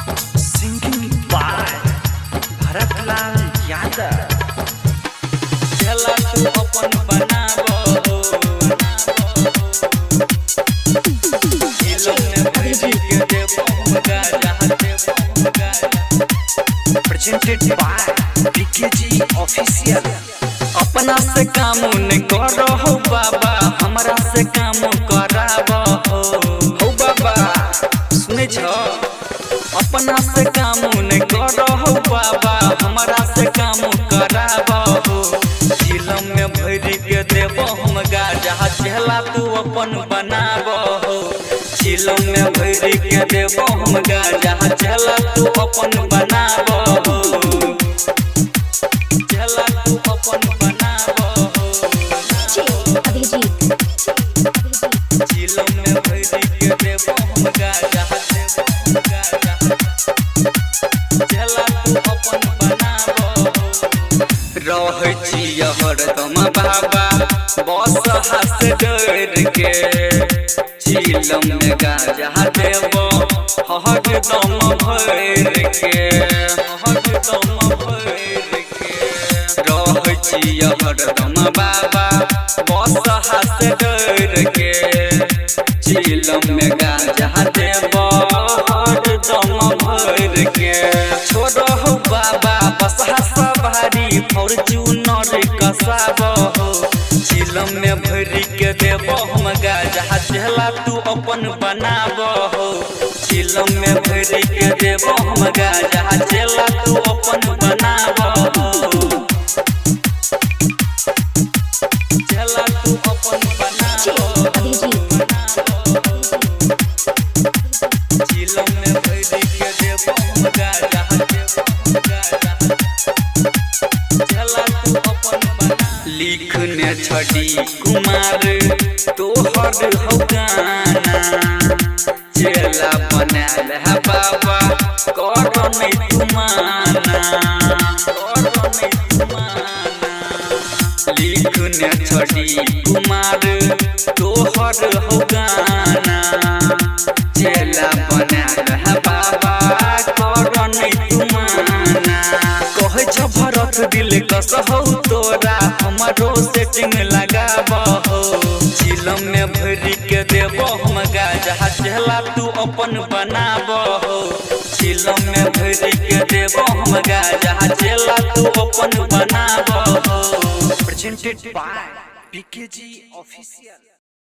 Singing by Bharatlal Yadav. चला तू अपन बनाबो प्रेजेंटेड बाय बीकेजी ऑफिशियल। अपना से काम नहीं करो हो बाबा, हमरा से काम कराबो हो बाबा। सुने छो अपना से काम नहीं करो हो बाबा, हमरा से काम कराबो हो। झीलम में भर के देबो हम गाजा, चला तू अपन बनाबो हो। झीलम में भर के देबो हम गाजा, चला तू अपन बनाबो हो। चला तू अपन बनाबो हो। झीलम में भर के देबो हम गाजा, चला तू अपन बनाबो हो। रहै छी हरदम बाबा बस हंस डर के, झीलम में गाजा देबो हरदम भर के, हरदम भर के। रहै छी हरदम बाबा बस हंस डर के, झीलम में गाजा देबो हरदम भर के। छोड़ो हो बाबा बस सवारी फॉर्च्यूनर कसाबो हो। झीलम में भर के देबो हम गाजा, चला तू अपन बनाबो हो। झीलम में भर के देबो हम गाजा, चला तू अपन बनाबो हो। चला तू अपन बनाबो हो। झीलम में भर के देबो हम गाजा, लिखने छड़ी कुमार तोहर हो गाना, चेला बनाल है बाबा कर नहीं तुमाना, कर नहीं तुमाना। लिखने छड़ी कुमार तोहर हो गाना, चेला बनाल है बाबा कर नहीं तुमाना। कहे छ भरत दिल कस हो तोरा, हमारो सेटिंग लगाबो हो। झीलम में भर के देबो हम गाजा, चला तू अपन बनाबो हो। झीलम में भर के देबो हम गाजा, चला तू अपन बनाबो हो। Presented by BKG official.